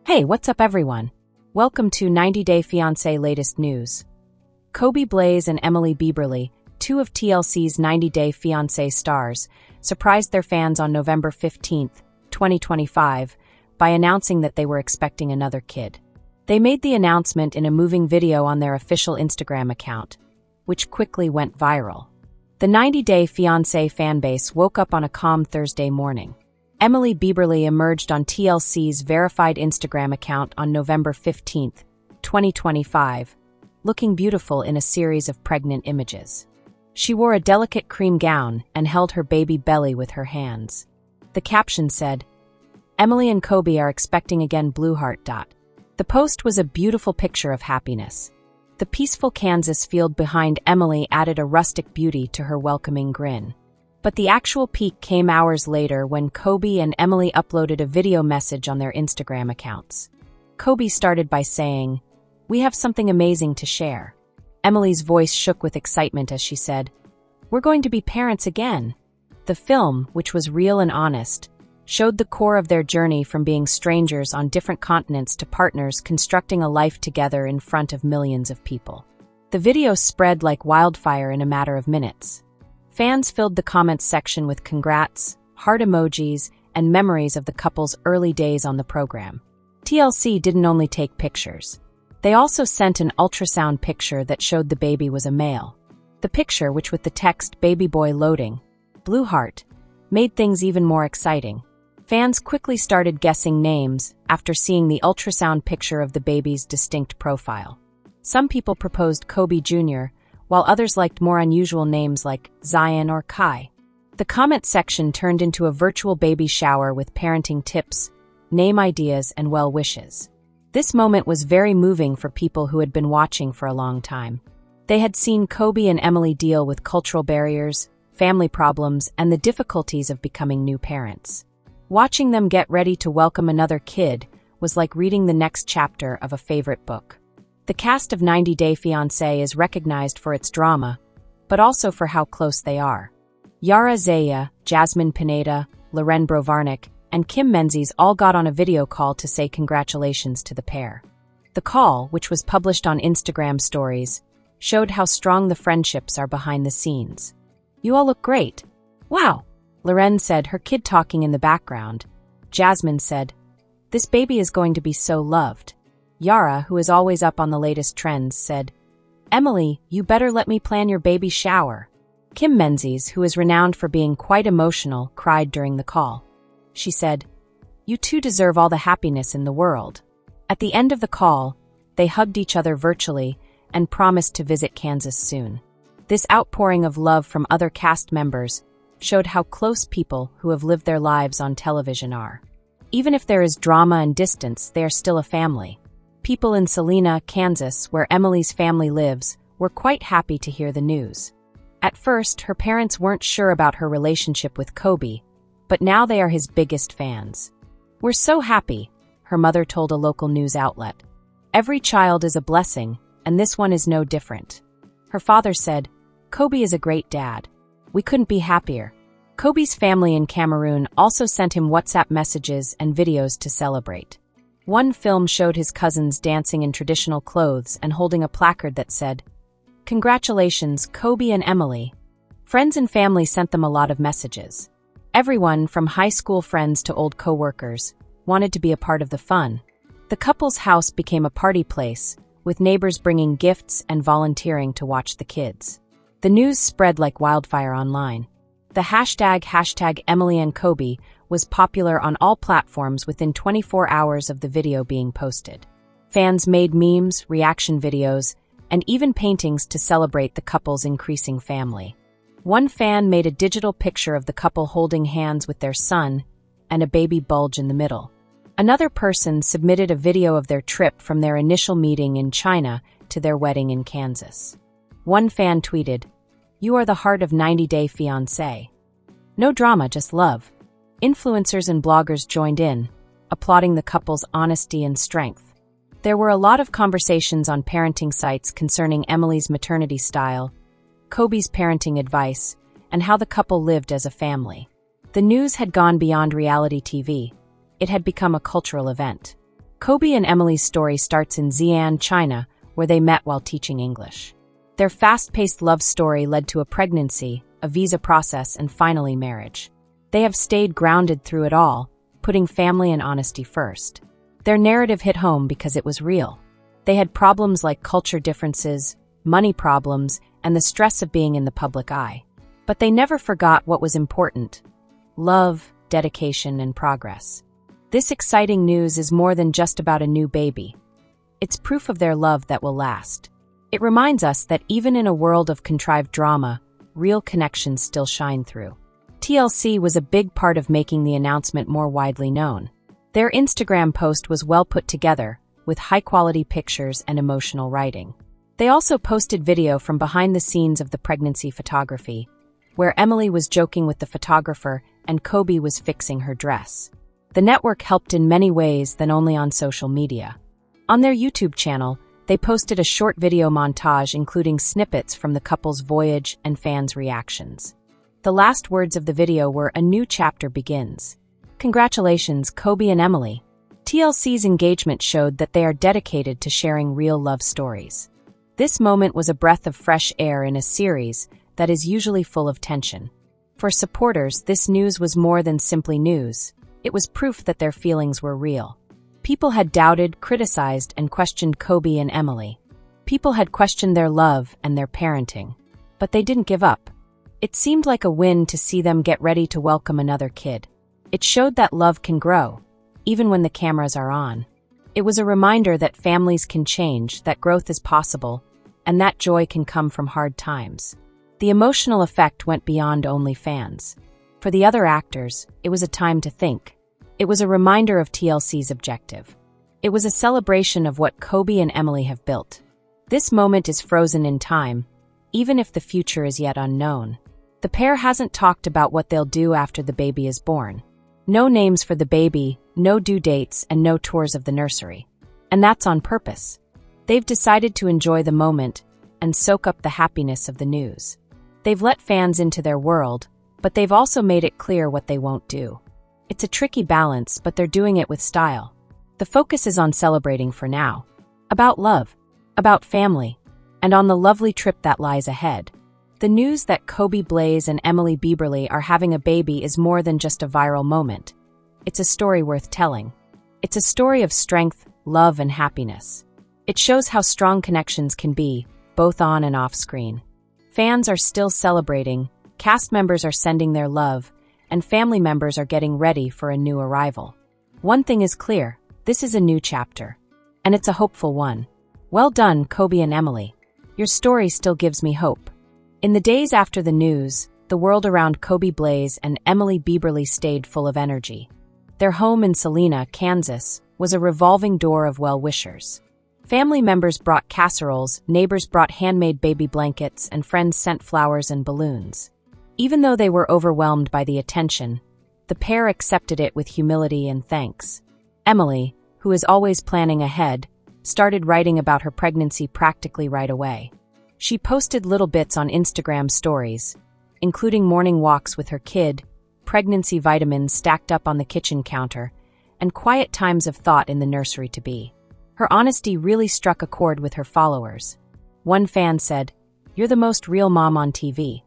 Hey, what's up everyone? Welcome to 90 Day Fiancé latest news. Kobe Blaze and Emily Bieberly, two of TLC's 90 Day Fiancé stars, surprised their fans on November 15, 2025, by announcing that they were expecting another kid. They made the announcement in a moving video on their official Instagram account, which quickly went viral. The 90 Day Fiancé fanbase woke up on a calm Thursday morning. Emily Bieberly emerged on TLC's verified Instagram account on November 15, 2025, looking beautiful in a series of pregnant images. She wore a delicate cream gown and held her baby belly with her hands. The caption said, "Emily and Kobe are expecting again, blue heart. The post was a beautiful picture of happiness. The peaceful Kansas field behind Emily added a rustic beauty to her welcoming grin. But the actual peak came hours later when Kobe and Emily uploaded a video message on their Instagram accounts. Kobe started by saying, "We have something amazing to share." Emily's voice shook with excitement as she said, "We're going to be parents again." The film, which was real and honest, showed the core of their journey from being strangers on different continents to partners constructing a life together in front of millions of people. The video spread like wildfire in a matter of minutes. Fans filled the comments section with congrats, heart emojis, and memories of the couple's early days on the program. TLC didn't only take pictures. They also sent an ultrasound picture that showed the baby was a male. The picture, which with the text "baby boy loading," blue heart, made things even more exciting. Fans quickly started guessing names after seeing the ultrasound picture of the baby's distinct profile. Some people proposed Kobe Jr., while others liked more unusual names like Zion or Kai. The comment section turned into a virtual baby shower with parenting tips, name ideas, and well wishes. This moment was very moving for people who had been watching for a long time. They had seen Kobe and Emily deal with cultural barriers, family problems, and the difficulties of becoming new parents. Watching them get ready to welcome another kid was like reading the next chapter of a favorite book. The cast of 90 Day Fiancé is recognized for its drama, but also for how close they are. Yara Zaya, Jasmine Pineda, Loren Brovarnik, and Kim Menzies all got on a video call to say congratulations to the pair. The call, which was published on Instagram stories, showed how strong the friendships are behind the scenes. "You all look great." "Wow," Loren said, her kid talking in the background. Jasmine said, "This baby is going to be so loved." Yara, who is always up on the latest trends, said, "Emily, you better let me plan your baby shower." Kim Menzies, who is renowned for being quite emotional, cried during the call. She said, "You two deserve all the happiness in the world." At the end of the call, they hugged each other virtually and promised to visit Kansas soon. This outpouring of love from other cast members showed how close people who have lived their lives on television are. Even if there is drama and distance, they are still a family. People in Salina, Kansas, where Emily's family lives, were quite happy to hear the news. At first, her parents weren't sure about her relationship with Kobe, but now they are his biggest fans. "We're so happy," her mother told a local news outlet. "Every child is a blessing, and this one is no different." Her father said, "Kobe is a great dad. We couldn't be happier." Kobe's family in Cameroon also sent him WhatsApp messages and videos to celebrate. One film showed his cousins dancing in traditional clothes and holding a placard that said, "Congratulations, Kobe and Emily." Friends and family sent them a lot of messages. Everyone, from high school friends to old co-workers, wanted to be a part of the fun. The couple's house became a party place, with neighbors bringing gifts and volunteering to watch the kids. The news spread like wildfire online. The hashtag Emily and Kobe was popular on all platforms within 24 hours of the video being posted. Fans made memes, reaction videos, and even paintings to celebrate the couple's increasing family. One fan made a digital picture of the couple holding hands with their son and a baby bulge in the middle. Another person submitted a video of their trip from their initial meeting in China to their wedding in Kansas. One fan tweeted, "You are the heart of 90 Day Fiancé. No drama, just love." Influencers and bloggers joined in, applauding the couple's honesty and strength. There were a lot of conversations on parenting sites concerning Emily's maternity style, Kobe's parenting advice, and how the couple lived as a family. The news had gone beyond reality TV. It had become a cultural event. Kobe and Emily's story starts in Xi'an, China, where they met while teaching English. Their fast-paced love story led to a pregnancy, a visa process, and finally marriage. They have stayed grounded through it all, putting family and honesty first. Their narrative hit home because it was real. They had problems like culture differences, money problems, and the stress of being in the public eye. But they never forgot what was important: love, dedication, and progress. This exciting news is more than just about a new baby. It's proof of their love that will last. It reminds us that even in a world of contrived drama, real connections still shine through. TLC was a big part of making the announcement more widely known. Their Instagram post was well put together, with high-quality pictures and emotional writing. They also posted video from behind the scenes of the pregnancy photography, where Emily was joking with the photographer and Kobe was fixing her dress. The network helped in many ways than only on social media. On their YouTube channel, they posted a short video montage including snippets from the couple's voyage and fans' reactions. The last words of the video were, "A new chapter begins. Congratulations, Kobe and Emily." TLC's engagement showed that they are dedicated to sharing real love stories. This moment was a breath of fresh air in a series that is usually full of tension. For supporters, this news was more than simply news. It was proof that their feelings were real. People had doubted, criticized, and questioned Kobe and Emily. People had questioned their love and their parenting. But they didn't give up. It seemed like a win to see them get ready to welcome another kid. It showed that love can grow, even when the cameras are on. It was a reminder that families can change, that growth is possible, and that joy can come from hard times. The emotional effect went beyond only fans. For the other actors, it was a time to think. It was a reminder of TLC's objective. It was a celebration of what Kobe and Emily have built. This moment is frozen in time, even if the future is yet unknown. The pair hasn't talked about what they'll do after the baby is born. No names for the baby, no due dates, and no tours of the nursery. And that's on purpose. They've decided to enjoy the moment and soak up the happiness of the news. They've let fans into their world, but they've also made it clear what they won't do. It's a tricky balance, but they're doing it with style. The focus is on celebrating for now. About love, about family, and on the lovely trip that lies ahead. The news that Kobe Blaze and Emily Bieberly are having a baby is more than just a viral moment. It's a story worth telling. It's a story of strength, love, and happiness. It shows how strong connections can be, both on and off screen. Fans are still celebrating, cast members are sending their love, and family members are getting ready for a new arrival. One thing is clear, this is a new chapter. And it's a hopeful one. Well done, Kobe and Emily. Your story still gives me hope. In the days after the news, the world around Kobe Blaze and Emily Bieberly stayed full of energy. Their home in Salina, Kansas, was a revolving door of well-wishers. Family members brought casseroles, neighbors brought handmade baby blankets, and friends sent flowers and balloons. Even though they were overwhelmed by the attention, the pair accepted it with humility and thanks. Emily, who is always planning ahead, started writing about her pregnancy practically right away. She posted little bits on Instagram stories, including morning walks with her kid, pregnancy vitamins stacked up on the kitchen counter, and quiet times of thought in the nursery-to-be. Her honesty really struck a chord with her followers. One fan said, "You're the most real mom on TV.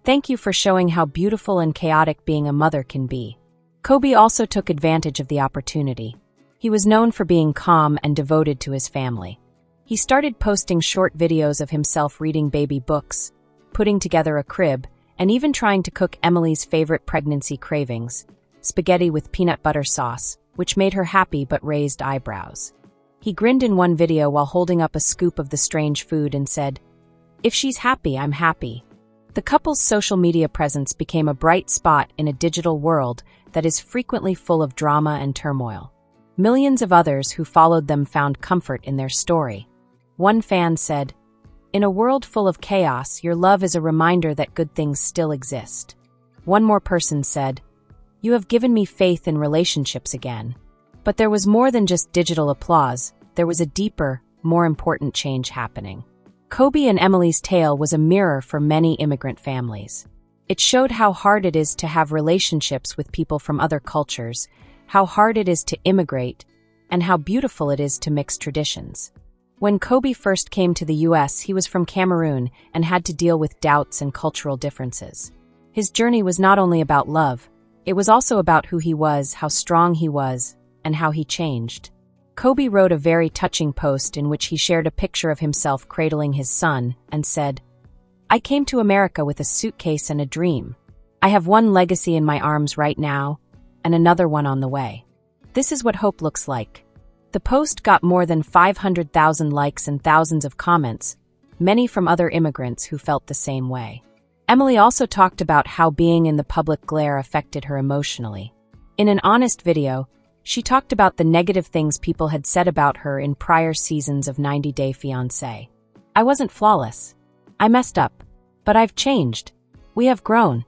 Thank you for showing how beautiful and chaotic being a mother can be." Kobe also took advantage of the opportunity. He was known for being calm and devoted to his family. He started posting short videos of himself reading baby books, putting together a crib, and even trying to cook Emily's favorite pregnancy cravings, spaghetti with peanut butter sauce, which made her happy but raised eyebrows. He grinned in one video while holding up a scoop of the strange food and said, "If she's happy, I'm happy." The couple's social media presence became a bright spot in a digital world that is frequently full of drama and turmoil. Millions of others who followed them found comfort in their story. One fan said, "In a world full of chaos, your love is a reminder that good things still exist." One more person said, "You have given me faith in relationships again." But there was more than just digital applause. There was a deeper, more important change happening. Kobe and Emily's tale was a mirror for many immigrant families. It showed how hard it is to have relationships with people from other cultures, how hard it is to immigrate, and how beautiful it is to mix traditions. When Kobe first came to the US, he was from Cameroon and had to deal with doubts and cultural differences. His journey was not only about love, it was also about who he was, how strong he was, and how he changed. Kobe wrote a very touching post in which he shared a picture of himself cradling his son and said, "I came to America with a suitcase and a dream. I have one legacy in my arms right now, and another one on the way. This is what hope looks like." The post got more than 500,000 likes and thousands of comments, many from other immigrants who felt the same way. Emily also talked about how being in the public glare affected her emotionally. In an honest video, she talked about the negative things people had said about her in prior seasons of 90 Day Fiancé. "I wasn't flawless. I messed up. But I've changed. We have grown.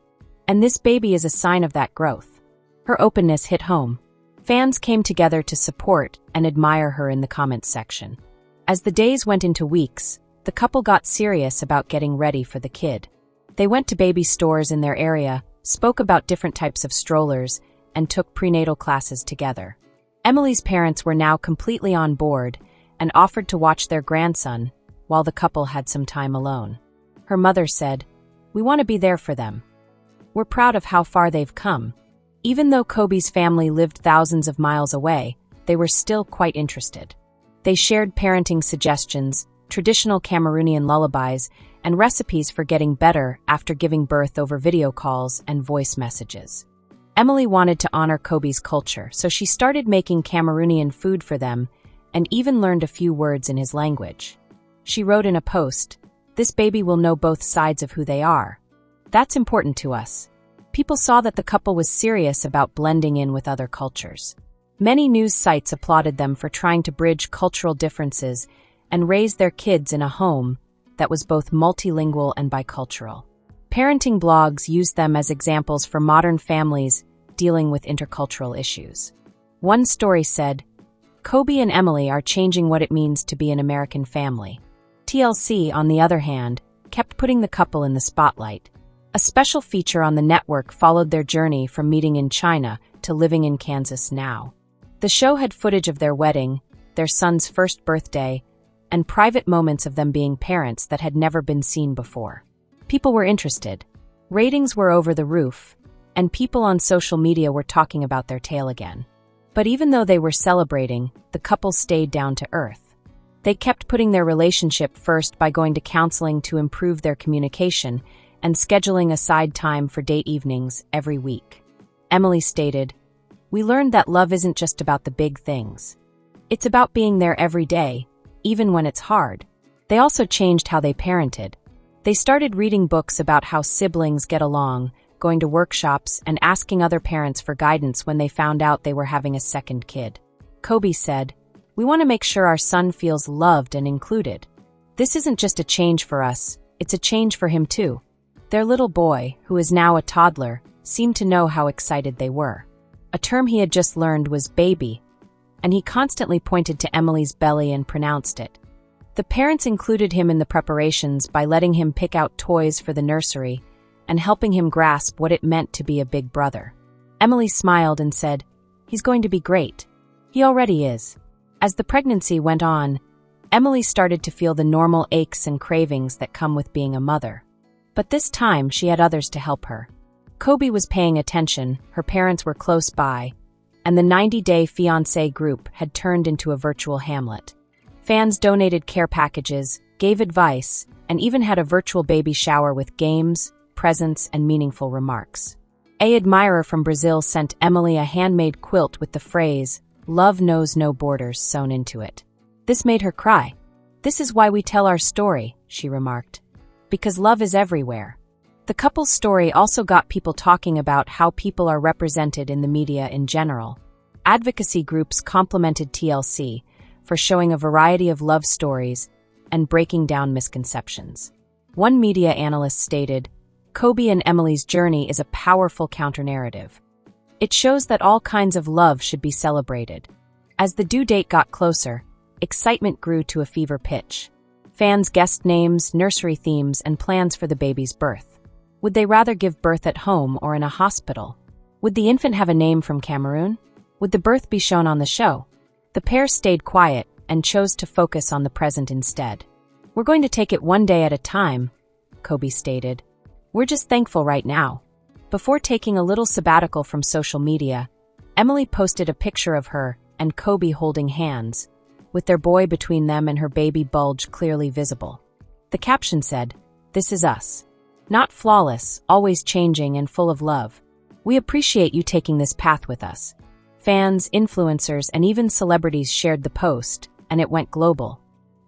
And this baby is a sign of that growth." Her openness hit home. Fans came together to support and admire her in the comments section. As the days went into weeks, the couple got serious about getting ready for the kid. They went to baby stores in their area, spoke about different types of strollers, and took prenatal classes together. Emily's parents were now completely on board and offered to watch their grandson while the couple had some time alone. Her mother said, "We want to be there for them. We're proud of how far they've come." Even though Kobe's family lived thousands of miles away, they were still quite interested. They shared parenting suggestions, traditional Cameroonian lullabies, and recipes for getting better after giving birth over video calls and voice messages. Emily wanted to honor Kobe's culture, so she started making Cameroonian food for them and even learned a few words in his language. She wrote in a post, "This baby will know both sides of who they are. That's important to us." People saw that the couple was serious about blending in with other cultures. Many news sites applauded them for trying to bridge cultural differences and raise their kids in a home that was both multilingual and bicultural. Parenting blogs used them as examples for modern families dealing with intercultural issues. One story said, "Kobe and Emily are changing what it means to be an American family." TLC, on the other hand, kept putting the couple in the spotlight. A special feature on the network followed their journey from meeting in China to living in Kansas now. The show had footage of their wedding, their son's first birthday, and private moments of them being parents that had never been seen before. People were interested. Ratings were over the roof, and people on social media were talking about their tale again. But even though they were celebrating, the couple stayed down to earth. They kept putting their relationship first by going to counseling to improve their communication and scheduling aside time for date evenings every week. Emily stated, "We learned that love isn't just about the big things. It's about being there every day, even when it's hard." They also changed how they parented. They started reading books about how siblings get along, going to workshops, and asking other parents for guidance when they found out they were having a second kid. Kobe said, "We want to make sure our son feels loved and included. This isn't just a change for us, it's a change for him too." Their little boy, who is now a toddler, seemed to know how excited they were. A term he had just learned was baby, and he constantly pointed to Emily's belly and pronounced it. The parents included him in the preparations by letting him pick out toys for the nursery and helping him grasp what it meant to be a big brother. Emily smiled and said, "He's going to be great. He already is." As the pregnancy went on, Emily started to feel the normal aches and cravings that come with being a mother. But this time, she had others to help her. Kobe was paying attention, her parents were close by, and the 90 Day Fiancé group had turned into a virtual hamlet. Fans donated care packages, gave advice, and even had a virtual baby shower with games, presents, and meaningful remarks. An admirer from Brazil sent Emily a handmade quilt with the phrase, "Love knows no borders," sewn into it. This made her cry. "This is why we tell our story," she remarked. "Because love is everywhere." The couple's story also got people talking about how people are represented in the media in general. Advocacy groups complimented TLC for showing a variety of love stories and breaking down misconceptions. One media analyst stated, "Kobe and Emily's journey is a powerful counter-narrative. It shows that all kinds of love should be celebrated." As the due date got closer, excitement grew to a fever pitch. Fans guessed names, nursery themes, and plans for the baby's birth. Would they rather give birth at home or in a hospital? Would the infant have a name from Cameroon? Would the birth be shown on the show? The pair stayed quiet and chose to focus on the present instead. "We're going to take it one day at a time," Kobe stated. "We're just thankful right now." Before taking a little sabbatical from social media, Emily posted a picture of her and Kobe holding hands, with their boy between them and her baby bulge clearly visible. The caption said, "This is us. Not flawless, always changing and full of love. We appreciate you taking this path with us." Fans, influencers, and even celebrities shared the post, and it went global.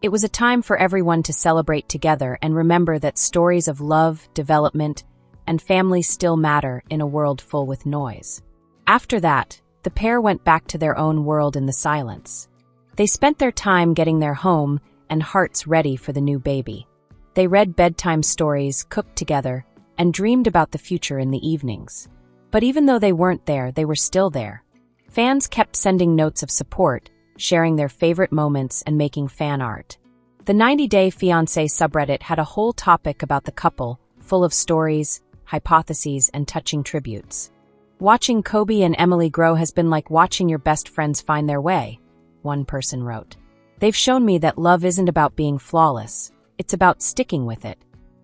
It was a time for everyone to celebrate together and remember that stories of love, development, and family still matter in a world full with noise. After that, the pair went back to their own world in the silence. They spent their time getting their home and hearts ready for the new baby. They read bedtime stories, cooked together, and dreamed about the future in the evenings. But even though they weren't there, they were still there. Fans kept sending notes of support, sharing their favorite moments and making fan art. The 90-Day Fiancé subreddit had a whole topic about the couple, full of stories, hypotheses, and touching tributes. "Watching Kobe and Emily grow has been like watching your best friends find their way," one person wrote. "They've shown me that love isn't about being flawless, it's about sticking with it."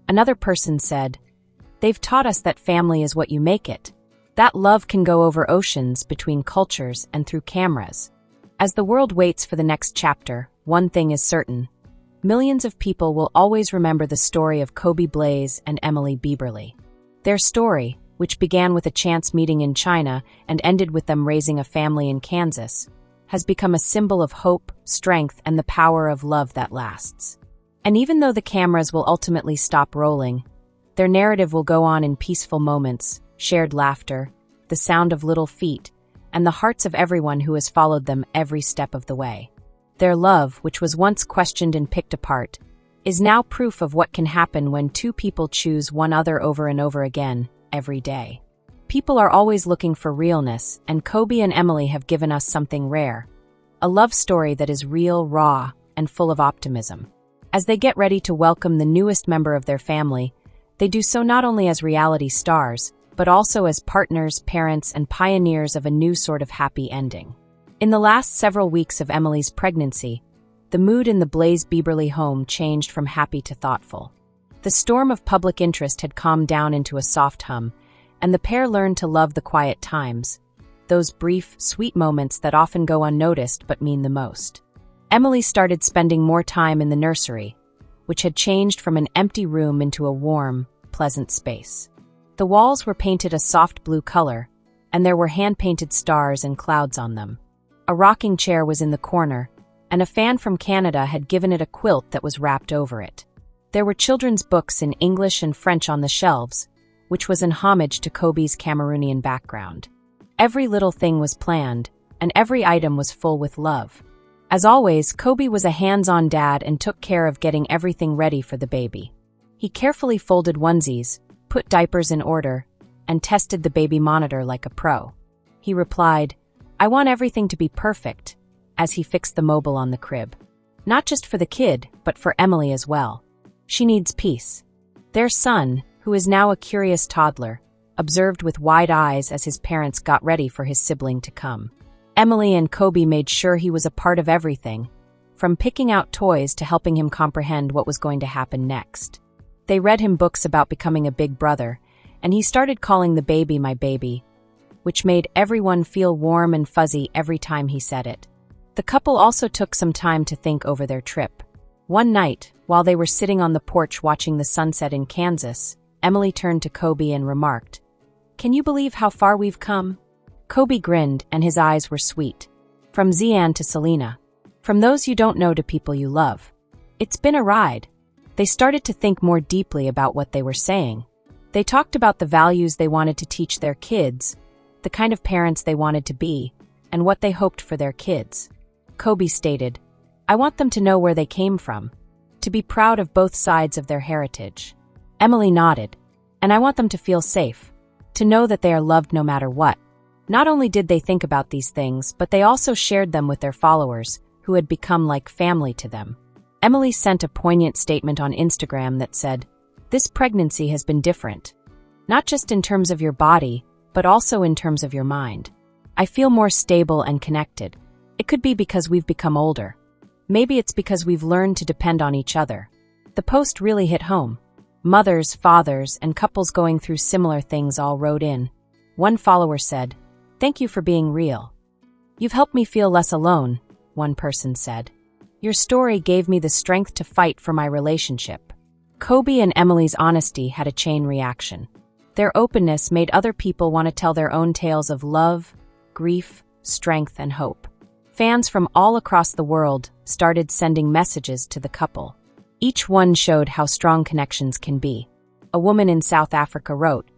Another person said, "They've taught us that family is what you make it. That love can go over oceans, between cultures, and through cameras." As the world waits for the next chapter, one thing is certain. Millions of people will always remember the story of Kobe Blaze and Emily Bieberly. Their story, which began with a chance meeting in China and ended with them raising a family in Kansas, has become a symbol of hope, strength, and the power of love that lasts. And even though the cameras will ultimately stop rolling, their narrative will go on in peaceful moments, shared laughter, the sound of little feet, and the hearts of everyone who has followed them every step of the way. Their love, which was once questioned and picked apart, is now proof of what can happen when two people choose one other over and over again, every day. People are always looking for realness, and Kobe and Emily have given us something rare. A love story that is real, raw, and full of optimism. As they get ready to welcome the newest member of their family, they do so not only as reality stars, but also as partners, parents, and pioneers of a new sort of happy ending. In the last several weeks of Emily's pregnancy, the mood in the Blaze Bieberly home changed from happy to thoughtful. The storm of public interest had calmed down into a soft hum, and the pair learned to love the quiet times, those brief, sweet moments that often go unnoticed but mean the most. Emily started spending more time in the nursery, which had changed from an empty room into a warm, pleasant space. The walls were painted a soft blue color, and there were hand-painted stars and clouds on them. A rocking chair was in the corner, and a fan from Canada had given it a quilt that was wrapped over it. There were children's books in English and French on the shelves, which was in homage to Kobe's Cameroonian background. Every little thing was planned, and every item was full with love. As always, Kobe was a hands-on dad and took care of getting everything ready for the baby. He carefully folded onesies, put diapers in order, and tested the baby monitor like a pro. He replied, "I want everything to be perfect," as he fixed the mobile on the crib. Not just for the kid, but for Emily as well. She needs peace. Their son, who is now a curious toddler, observed with wide eyes as his parents got ready for his sibling to come. Emily and Kobe made sure he was a part of everything, from picking out toys to helping him comprehend what was going to happen next. They read him books about becoming a big brother, and he started calling the baby my baby, which made everyone feel warm and fuzzy every time he said it. The couple also took some time to think over their trip. One night, while they were sitting on the porch watching the sunset in Kansas, Emily turned to Kobe and remarked, "Can you believe how far we've come?" Kobe grinned, and his eyes were sweet. "From Zian to Selena. From those you don't know to people you love. It's been a ride." They started to think more deeply about what they were saying. They talked about the values they wanted to teach their kids, the kind of parents they wanted to be, and what they hoped for their kids. Kobe stated, "I want them to know where they came from, to be proud of both sides of their heritage." Emily nodded, "And I want them to feel safe, to know that they are loved no matter what." Not only did they think about these things, but they also shared them with their followers, who had become like family to them. Emily sent a poignant statement on Instagram that said, "This pregnancy has been different. Not just in terms of your body, but also in terms of your mind. I feel more stable and connected. It could be because we've become older. Maybe it's because we've learned to depend on each other. The post really hit home. Mothers, fathers, and couples going through similar things all wrote in. One follower said, "Thank you for being real. You've helped me feel less alone," one person said. "Your story gave me the strength to fight for my relationship." Kobe and Emily's honesty had a chain reaction. Their openness made other people want to tell their own tales of love, grief, strength, and hope. Fans from all across the world started sending messages to the couple. Each one showed how strong connections can be. A woman in South Africa wrote,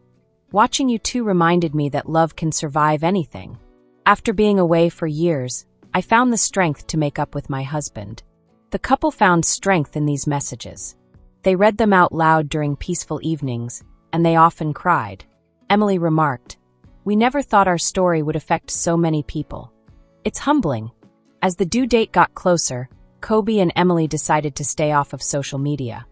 "Watching you two reminded me that love can survive anything. After being away for years, I found the strength to make up with my husband." The couple found strength in these messages. They read them out loud during peaceful evenings, and they often cried. Emily remarked, "We never thought our story would affect so many people. It's humbling." As the due date got closer, Kobe and Emily decided to stay off of social media.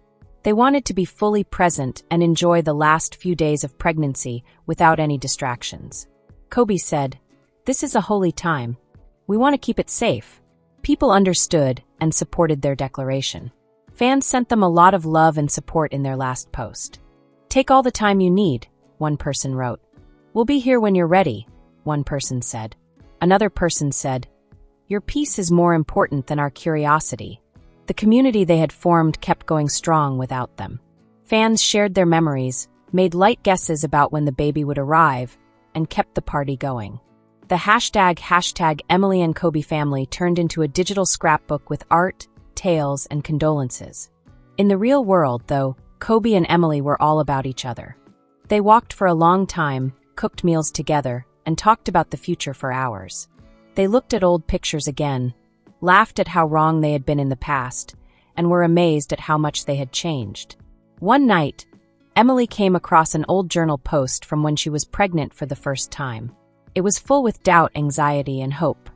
They wanted to be fully present and enjoy the last few days of pregnancy without any distractions. Kobe said, "This is a holy time. We want to keep it safe." People understood and supported their declaration. Fans sent them a lot of love and support in their last post. "Take all the time you need," one person wrote. "We'll be here when you're ready," one person said. Another person said, "Your peace is more important than our curiosity." The community they had formed kept going strong without them. Fans shared their memories, made light guesses about when the baby would arrive, and kept the party going. The hashtag Emily and Kobe family turned into a digital scrapbook with art, tales, and condolences. In the real world, though, Kobe and Emily were all about each other. They walked for a long time, cooked meals together, and talked about the future for hours. They looked at old pictures again, laughed at how wrong they had been in the past, and were amazed at how much they had changed. One night, Emily came across an old journal post from when she was pregnant for the first time. It was full with doubt, anxiety, and hope.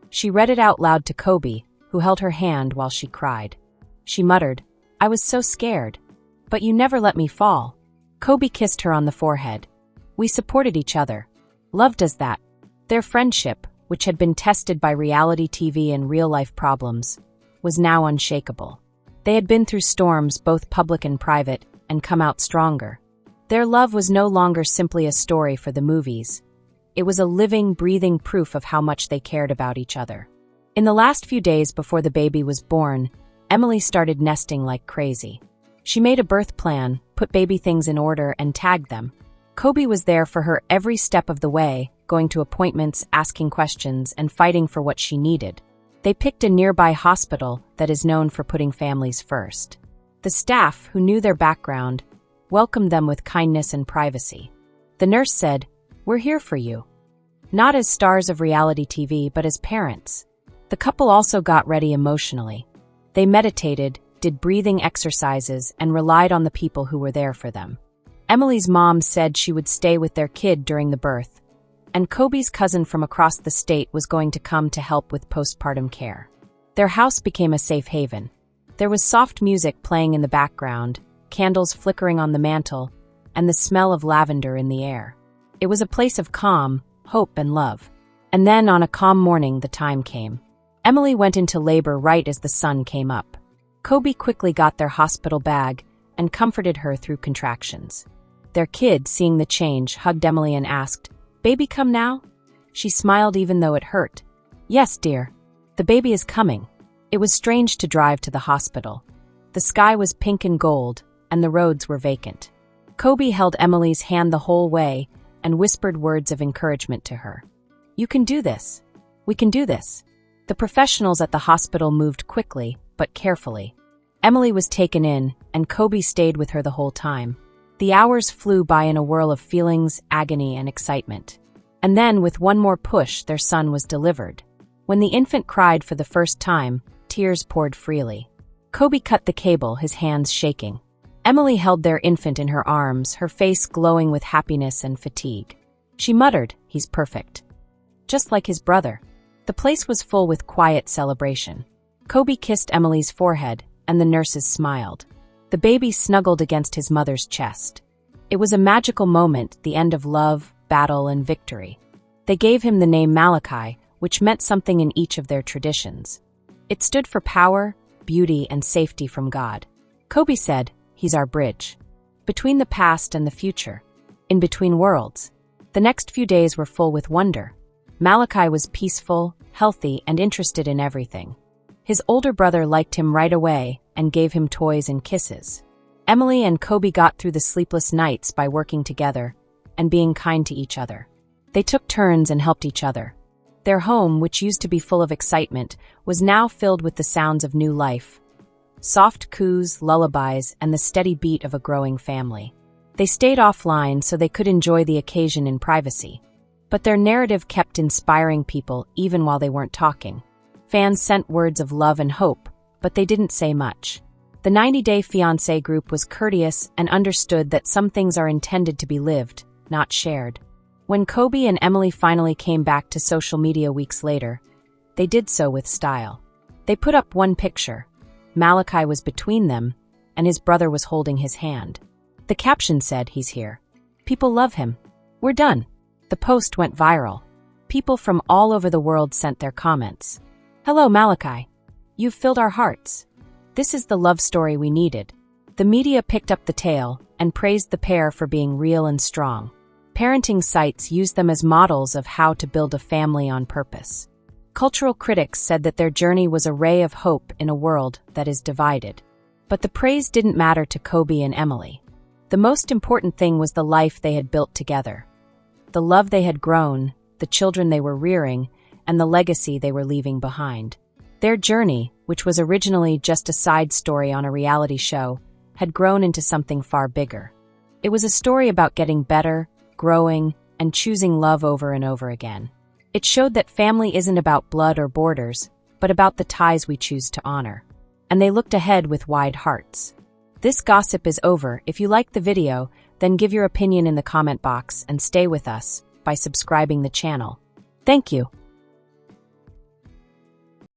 She read it out loud to Kobe, who held her hand while she cried. She muttered, "I was so scared. But you never let me fall." Kobe kissed her on the forehead. "We supported each other. Love does that." Their friendship, which had been tested by reality TV and real-life problems, was now unshakable. They had been through storms, both public and private, and come out stronger. Their love was no longer simply a story for the movies. It was a living, breathing proof of how much they cared about each other. In the last few days before the baby was born, Emily started nesting like crazy. She made a birth plan, put baby things in order, and tagged them. Kobe was there for her every step of the way, going to appointments, asking questions, and fighting for what she needed. They picked a nearby hospital that is known for putting families first. The staff, who knew their background, welcomed them with kindness and privacy. The nurse said, "We're here for you." Not as stars of reality TV, but as parents. The couple also got ready emotionally. They meditated, did breathing exercises, and relied on the people who were there for them. Emily's mom said she would stay with their kid during the birth, and Kobe's cousin from across the state was going to come to help with postpartum care. Their house became a safe haven. There was soft music playing in the background, candles flickering on the mantel, and the smell of lavender in the air. It was a place of calm, hope, and love. And then, on a calm morning, the time came. Emily went into labor right as the sun came up. Kobe quickly got their hospital bag and comforted her through contractions. Their kid, seeing the change, hugged Emily and asked, "Baby come now?" She smiled even though it hurt. "Yes, dear. The baby is coming." It was strange to drive to the hospital. The sky was pink and gold, and the roads were vacant. Kobe held Emily's hand the whole way and whispered words of encouragement to her. "You can do this. We can do this." The professionals at the hospital moved quickly, but carefully. Emily was taken in, and Kobe stayed with her the whole time. The hours flew by in a whirl of feelings, agony, and excitement. And then, with one more push, their son was delivered. When the infant cried for the first time, tears poured freely. Kobe cut the cable, his hands shaking. Emily held their infant in her arms, her face glowing with happiness and fatigue. She muttered, "He's perfect. Just like his brother." The place was full with quiet celebration. Kobe kissed Emily's forehead, and the nurses smiled. The baby snuggled against his mother's chest. It was a magical moment, the end of love, battle, and victory. They gave him the name Malachi, which meant something in each of their traditions. It stood for power, beauty, and safety from God. Kobe said, "He's our bridge between the past and the future, in between worlds." The next few days were full with wonder. Malachi was peaceful, healthy, and interested in everything. His older brother liked him right away and gave him toys and kisses. Emily and Kobe got through the sleepless nights by working together and being kind to each other. They took turns and helped each other. Their home, which used to be full of excitement, was now filled with the sounds of new life. Soft coos, lullabies, and the steady beat of a growing family. They stayed offline so they could enjoy the occasion in privacy. But their narrative kept inspiring people even while they weren't talking. Fans sent words of love and hope, but they didn't say much. The 90-Day Fiancé group was courteous and understood that some things are intended to be lived, not shared. When Kobe and Emily finally came back to social media weeks later, they did so with style. They put up one picture. Malachi was between them, and his brother was holding his hand. The caption said, "He's here. People love him. We're done." The post went viral. People from all over the world sent their comments. "Hello, Malachi. You've filled our hearts. This is the love story we needed." The media picked up the tale and praised the pair for being real and strong. Parenting sites used them as models of how to build a family on purpose. Cultural critics said that their journey was a ray of hope in a world that is divided. But the praise didn't matter to Kobe and Emily. The most important thing was the life they had built together. The love they had grown, the children they were rearing, and the legacy they were leaving behind. Their journey, which was originally just a side story on a reality show, had grown into something far bigger. It was a story about getting better, growing, and choosing love over and over again. It showed that family isn't about blood or borders, but about the ties we choose to honor. And they looked ahead with wide hearts. This gossip is over. If you liked the video, then give your opinion in the comment box and stay with us by subscribing the channel. Thank you.